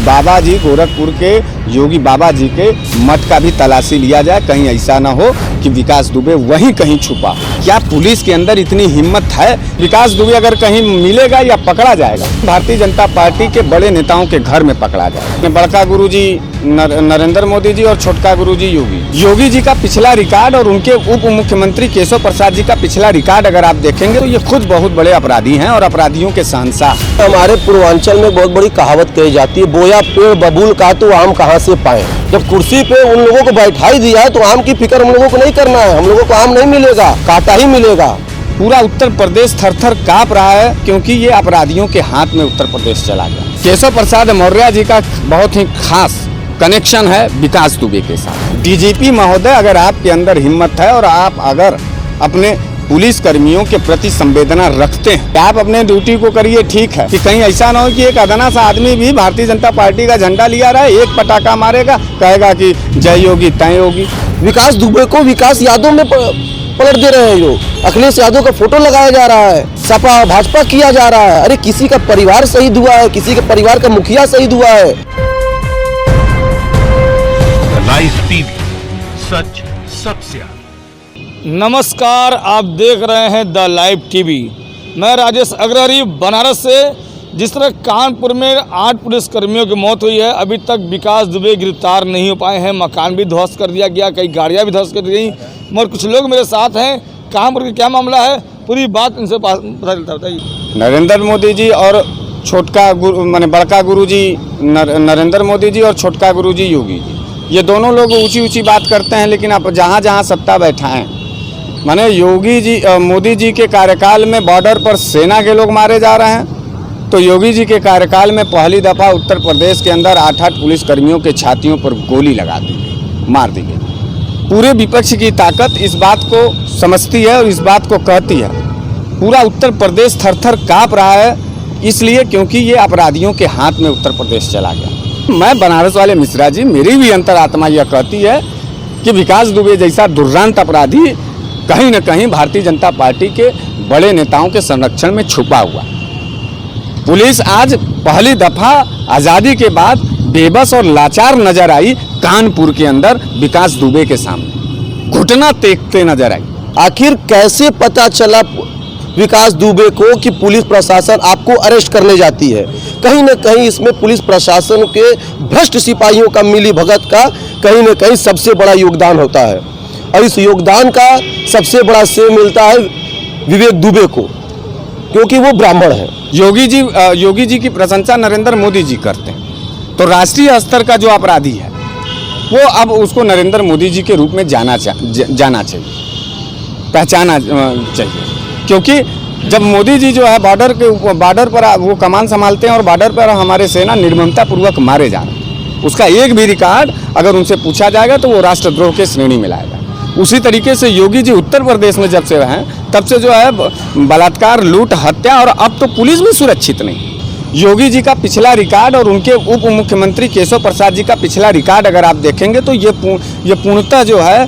बाबा जी गोरखपुर के योगी बाबा जी के मठ का भी तलाशी लिया जाए, कहीं ऐसा ना हो कि विकास दुबे वहीं कहीं छुपा। क्या पुलिस के अंदर इतनी हिम्मत है? विकास दुबे अगर कहीं मिलेगा या पकड़ा जाएगा, भारतीय जनता पार्टी के बड़े नेताओं के घर में पकड़ा जाएगा। बड़का गुरुजी नरेंद्र मोदी जी और छोटका गुरुजी योगी जी का पिछला रिकॉर्ड और उनके उप मुख्यमंत्री केशव प्रसाद जी का पिछला रिकॉर्ड अगर आप देखेंगे तो ये खुद बहुत बड़े अपराधी हैं और अपराधियों के शहंशाह। हमारे पूर्वांचल में बहुत बड़ी कहावत कही जाती है, बोया पेड़ बबूल का तो आम कहाँ से पाए। जब कुर्सी पे उन लोगों को बैठाई दिया है तो आम की फिक्र हम लोगों को नहीं करना है। हम लोगों को आम नहीं मिलेगा, कांटा ही मिलेगा। पूरा उत्तर प्रदेश थर-थर कांप रहा है क्योंकि ये अपराधियों के हाथ में उत्तर प्रदेश चला गया। केशव प्रसाद मौर्य जी का बहुत ही खास कनेक्शन है विकास दुबे के साथ। डीजीपी महोदय, अगर आपके अंदर हिम्मत है और आप अगर अपने पुलिस कर्मियों के प्रति संवेदना रखते हैं, आप अपने ड्यूटी को करिए। ठीक है कि कहीं ऐसा ना हो कि एक अदना सा आदमी भी भारतीय जनता पार्टी का झंडा लिया रहा है, एक पटाखा मारेगा, कहेगा कि जय योगी तय योगी। विकास दुबे को विकास यादव में पलट दे रहे हैं लोग। अखिलेश यादव का फोटो लगाया जा रहा है, सपा भाजपा किया जा रहा है। अरे किसी का परिवार शहीद हुआ है, किसी के परिवार का मुखिया शहीद हुआ है। लाइव टीवी, सच सबसे आगे। नमस्कार, आप देख रहे हैं द लाइव टीवी। मैं राजेश अग्रहरी बनारस से। जिस तरह कानपुर में 8 पुलिसकर्मियों की मौत हुई है, अभी तक विकास दुबे गिरफ्तार नहीं हो पाए हैं। मकान भी ध्वस्त कर दिया गया, कई गाड़ियां भी ध्वस्त कर दी गई। मगर कुछ लोग मेरे साथ हैं। कानपुर की क्या मामला है, पूरी बात इनसे पता चलता, बताइए। नरेंद्र मोदी जी और छोटका गुरु माने बड़का गुरुजी नरेंद्र मोदी जी और छोटका गुरुजी योगी जी, ये दोनों लोग ऊंची ऊंची बात करते हैं, लेकिन आप जहाँ जहाँ सत्ता बैठाएं, माने योगी जी मोदी जी के कार्यकाल में बॉर्डर पर सेना के लोग मारे जा रहे हैं, तो योगी जी के कार्यकाल में पहली दफ़ा उत्तर प्रदेश के अंदर 8 पुलिसकर्मियों के छातियों पर गोली लगा दी गई, मार दी गई। पूरे विपक्ष की ताकत इस बात को समझती है और इस बात को कहती है। पूरा उत्तर प्रदेश थर-थर काँप रहा है, इसलिए क्योंकि ये अपराधियों के हाथ में उत्तर प्रदेश चला गया। मैं बनारस वाले मिश्रा जी, मेरी भी अंतरात्मा यह कहती है कि विकास दुबे जैसा दुर्दांत अपराधी कहीं न कहीं भारतीय जनता पार्टी के बड़े नेताओं के संरक्षण में छुपा हुआ। पुलिस आज पहली दफा आज़ादी के बाद बेबस और लाचार नजर आई कानपुर के अंदर विकास दुबे के सामने, घुटना टेकते नजर आई। आखिर कैसे पता चला विकास दुबे को कि पुलिस प्रशासन आपको अरेस्ट करने जाती है? कहीं न कहीं इसमें पुलिस प्रशासन के भ्रष्ट सिपाहियों का मिली भगत का कहीं न कहीं सबसे बड़ा योगदान होता है। और इस योगदान का सबसे बड़ा श्रेय मिलता है विवेक दुबे को, क्योंकि वो ब्राह्मण है। योगी जी की प्रशंसा नरेंद्र मोदी जी करते हैं, तो राष्ट्रीय स्तर का जो अपराधी है वो अब उसको नरेंद्र मोदी जी के रूप में जाना चाहिए, पहचाना चाहिए। क्योंकि जब मोदी जी जो है बॉर्डर पर वो कमान संभालते हैं और बॉर्डर पर हमारे सेना निर्ममतापूर्वक मारे जा रहे हैं, उसका एक भी रिकॉर्ड अगर उनसे पूछा जाएगा तो वो राष्ट्रद्रोह के श्रेणी में लाएगा। उसी तरीके से योगी जी उत्तर प्रदेश में जब से हैं तब से जो है बलात्कार, लूट, हत्या, और अब तो पुलिस भी सुरक्षित नहीं। योगी जी का पिछला रिकॉर्ड और उनके उप मुख्यमंत्री केशव प्रसाद जी का पिछला रिकॉर्ड अगर आप देखेंगे तो ये पूर्णतः जो है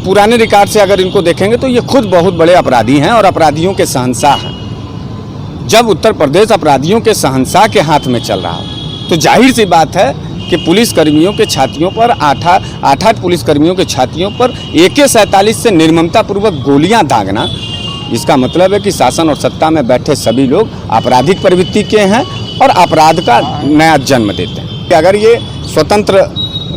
पुराने रिकॉर्ड से अगर इनको देखेंगे तो ये खुद बहुत बड़े अपराधी हैं और अपराधियों के शहंशाह हैं। जब उत्तर प्रदेश अपराधियों के शहंशाह के हाथ में चल रहा हो तो जाहिर सी बात है कि पुलिसकर्मियों के छातियों पर 8 पुलिसकर्मियों के छातियों पर AK-47 से निर्ममतापूर्वक गोलियां दागना, इसका मतलब है कि शासन और सत्ता में बैठे सभी लोग आपराधिक प्रवृत्ति के हैं और अपराध का नया जन्म देते हैं। अगर ये स्वतंत्र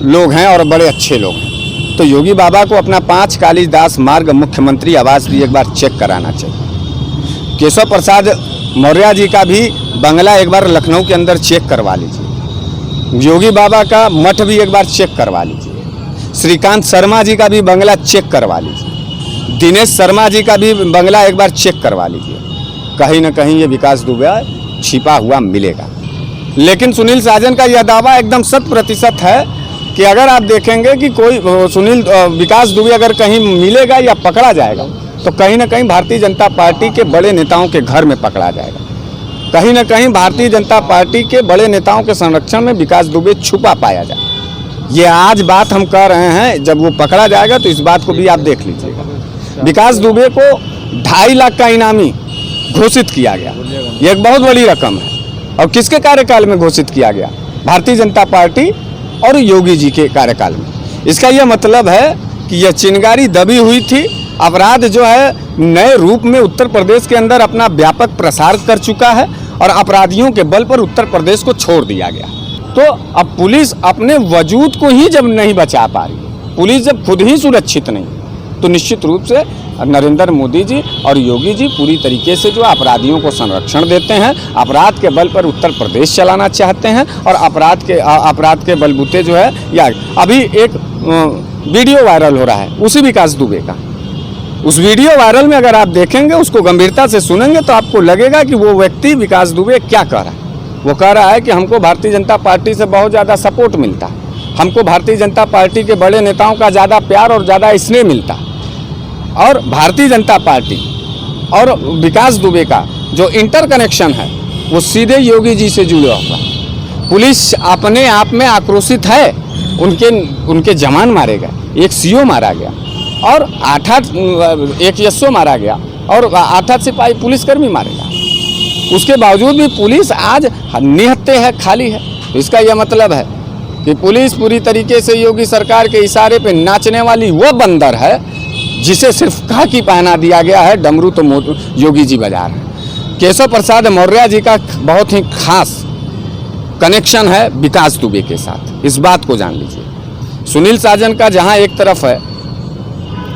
लोग हैं और बड़े अच्छे लोग हैं तो योगी बाबा को अपना 5 कालिदास मार्ग मुख्यमंत्री आवास भी एक बार चेक कराना चाहिए। केशव प्रसाद मौर्य जी का भी बंगला एक बार लखनऊ के अंदर चेक करवा लीजिए। योगी बाबा का मठ भी एक बार चेक करवा लीजिए। श्रीकांत शर्मा जी का भी बंगला चेक करवा लीजिए। दिनेश शर्मा जी का भी बंगला एक बार चेक करवा लीजिए। कहीं न कहीं ये विकास दुबे छिपा हुआ मिलेगा। लेकिन सुनील साजन का यह दावा एकदम 100% है कि अगर आप देखेंगे कि कोई विकास दुबे अगर कहीं मिलेगा या पकड़ा जाएगा तो कहीं न कहीं भारतीय जनता पार्टी के बड़े नेताओं के घर में पकड़ा जाएगा। कहीं न कहीं भारतीय जनता पार्टी के बड़े नेताओं के संरक्षण में विकास दुबे छुपा पाया जाए। ये आज बात हम कह रहे हैं, जब वो पकड़ा जाएगा तो इस बात को भी आप देख लीजिएगा। विकास दुबे को 2.5 लाख का इनामी घोषित किया गया, ये एक बहुत बड़ी रकम है। और किसके कार्यकाल में घोषित किया गया? भारतीय जनता पार्टी और योगी जी के कार्यकाल में। इसका यह मतलब है कि यह चिंगारी दबी हुई थी। अपराध जो है नए रूप में उत्तर प्रदेश के अंदर अपना व्यापक प्रसार कर चुका है और अपराधियों के बल पर उत्तर प्रदेश को छोड़ दिया गया। तो अब पुलिस अपने वजूद को ही जब नहीं बचा पा रही, पुलिस जब खुद ही सुरक्षित नहीं, तो निश्चित रूप से नरेंद्र मोदी जी और योगी जी पूरी तरीके से जो अपराधियों को संरक्षण देते हैं, अपराध के बल पर उत्तर प्रदेश चलाना चाहते हैं और अपराध के बलबूते जो है, या अभी एक वीडियो वायरल हो रहा है उसी विकास दुबे का। उस वीडियो वायरल में अगर आप देखेंगे, उसको गंभीरता से सुनेंगे तो आपको लगेगा कि वो व्यक्ति विकास दुबे क्या कह रहा है। वो कह रहा है कि हमको भारतीय जनता पार्टी से बहुत ज़्यादा सपोर्ट मिलता है, हमको भारतीय जनता पार्टी के बड़े नेताओं का ज़्यादा प्यार और ज़्यादा स्नेह मिलता है, और भारतीय जनता पार्टी और विकास दुबे का जो इंटर कनेक्शन है वो सीधे योगी जी से जुड़ा हुआ। पुलिस अपने आप में आक्रोशित है, उनके जवान मारे गए, एक सीओ मारा गया और 8 एक एसओ मारा गया और 8 सिपाही पुलिसकर्मी मारे गए। उसके बावजूद भी पुलिस आज निहत्थे है, खाली है। तो इसका यह मतलब है कि पुलिस पूरी तरीके से योगी सरकार के इशारे पे नाचने वाली वो बंदर है जिसे सिर्फ खाकी पहना दिया गया है, डमरू तो योगी जी बजा रहे हैं। केशव प्रसाद मौर्य जी का बहुत ही खास कनेक्शन है विकास दुबे के साथ, इस बात को जान लीजिए। सुनील साजन का जहां एक तरफ है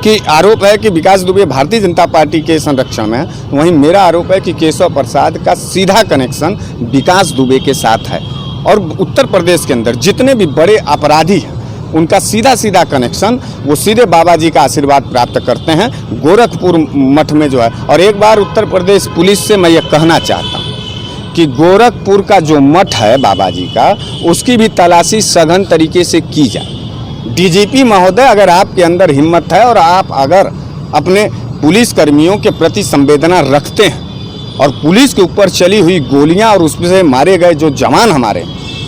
कि आरोप है कि विकास दुबे भारतीय जनता पार्टी के संरक्षण में है, वहीं मेरा आरोप है कि केशव प्रसाद का सीधा कनेक्शन विकास दुबे के साथ है। और उत्तर प्रदेश के अंदर जितने भी बड़े अपराधी हैं उनका सीधा कनेक्शन वो सीधे बाबा जी का आशीर्वाद प्राप्त करते हैं गोरखपुर मठ में जो है। और एक बार उत्तर प्रदेश पुलिस से मैं ये कहना चाहता हूँ कि गोरखपुर का जो मठ है बाबा जी का, उसकी भी तलाशी सघन तरीके से की जाए। डीजीपी महोदय, अगर आपके अंदर हिम्मत है और आप अगर अपने पुलिस कर्मियों के प्रति संवेदना रखते हैं और पुलिस के ऊपर चली हुई गोलियां और उससे मारे गए जो जवान हमारे,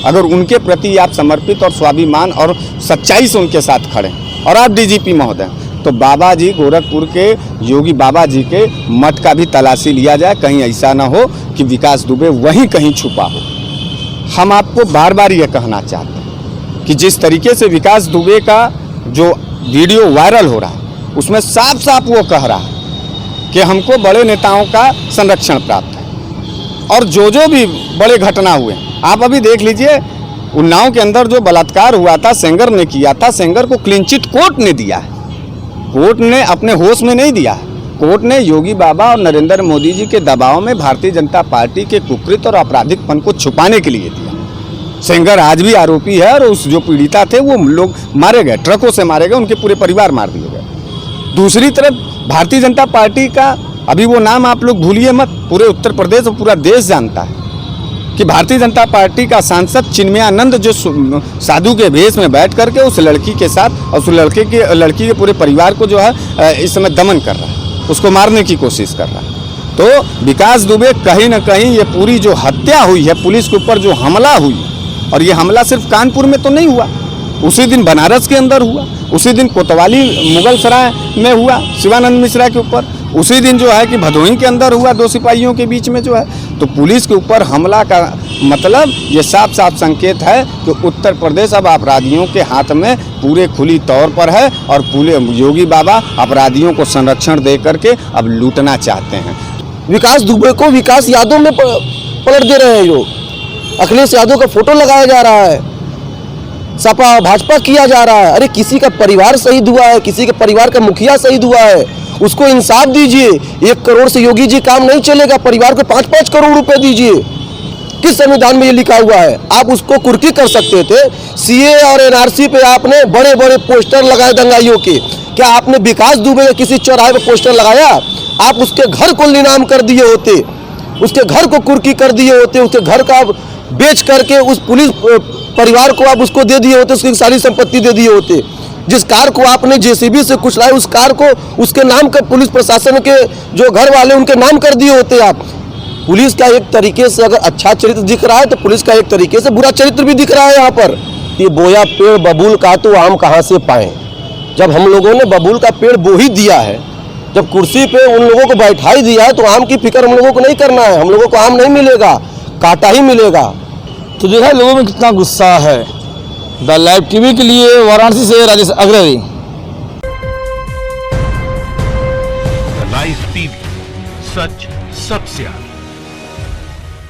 अगर उनके प्रति आप समर्पित और स्वाभिमान और सच्चाई से उनके साथ खड़े और आप डीजीपी महोदय, तो बाबा जी गोरखपुर के योगी बाबा जी के मठ का भी तलाशी लिया जाए। कहीं ऐसा ना हो कि विकास दुबे वहीं कहीं छुपा हो। हम आपको बार बार ये कहना चाहते हैं कि जिस तरीके से विकास दुबे का जो वीडियो वायरल हो रहा है उसमें साफ साफ वो कह रहा है कि हमको बड़े नेताओं का संरक्षण प्राप्त है। और जो भी बड़े घटना हुए, आप अभी देख लीजिए उन्नाव के अंदर जो बलात्कार हुआ था, सेंगर ने किया था, सेंगर को क्लीन चिट कोर्ट ने दिया है। कोर्ट ने अपने होश में नहीं दिया है, कोर्ट ने योगी बाबा और नरेंद्र मोदी जी के दबाव में भारतीय जनता पार्टी के कुकृत और आपराधिकपन को छुपाने के लिए दिया। सेंगर आज भी आरोपी है और उस जो पीड़िता थे वो लोग मारे गए, ट्रकों से मारे गए, उनके पूरे परिवार मार दिए गए। दूसरी तरफ भारतीय जनता पार्टी का, अभी वो नाम आप लोग भूलिए मत, पूरे उत्तर प्रदेश और पूरा देश जानता है कि भारतीय जनता पार्टी का सांसद चिन्मयानंद जो साधु के भेष में बैठ करके उस लड़की के साथ और उस लड़की के पूरे परिवार को जो है इस समय दमन कर रहा है, उसको मारने की कोशिश कर रहा है। तो विकास दुबे कहीं ना कहीं ये पूरी जो हत्या हुई है, पुलिस के ऊपर जो हमला हुई, और ये हमला सिर्फ कानपुर में तो नहीं हुआ, उसी दिन बनारस के अंदर हुआ, उसी दिन कोतवाली मुगल सराय में हुआ शिवानंद मिश्रा के ऊपर, उसी दिन जो है कि भदोही के अंदर हुआ 2 सिपाहियों के बीच में जो है। तो पुलिस के ऊपर हमला का मतलब ये साफ साफ संकेत है कि उत्तर प्रदेश अब अपराधियों के हाथ में पूरे खुली तौर पर है और पूरे योगी बाबा अपराधियों को संरक्षण दे करके अब लूटना चाहते हैं। विकास दुबे को विकास यादव में पलट दे रहे हैं लोग। अखिलेश यादव का फोटो लगाया जा रहा है, सपा भाजपा किया जा रहा है। अरे किसी का परिवार शहीद हुआ है, किसी के परिवार का मुखिया शहीद हुआ है, उसको इंसाफ दीजिए। 1 करोड़ से योगी जी काम नहीं चलेगा, परिवार को 5-5 करोड़ रुपए दीजिए। किस संविधान में ये लिखा हुआ है? आप उसको कुर्की कर सकते थे। सीए और एनआरसी पे आपने बड़े बड़े पोस्टर लगाए दंगाइयों के, क्या आपने विकास दुबे के किसी चौराहे पे पोस्टर लगाया? आप उसके घर को नीलाम कर दिए होते, उसके घर को कुर्की कर दिए होते, उसके घर का बेच करके उस पुलिस परिवार को आप उसको दे दिए होते, उसकी सारी संपत्ति दे दिए होते। जिस कार को आपने जेसीबी से कुचलाया, उस कार को उसके नाम का पुलिस प्रशासन के जो घर वाले उनके नाम कर दिए होते आप। पुलिस का एक तरीके से अगर अच्छा चरित्र दिख रहा है तो पुलिस का एक तरीके से बुरा चरित्र भी दिख रहा है यहाँ पर। ये बोया पेड़ बबूल का तो आम कहाँ से पाएं? जब हम लोगों ने बबूल का पेड़ बो ही दिया है, जब कुर्सी पे उन लोगों को बैठा ही दिया है, तो आम की फिक्र हम लोगों को नहीं करना है। हम लोगों को आम नहीं मिलेगा, कांटा ही मिलेगा। तो देखा लोगों में कितना गुस्सा है। द लाइव टीवी के लिए वाराणसी से राजेश अग्रवाल। लाइव टीवी, सच सबसे आगे।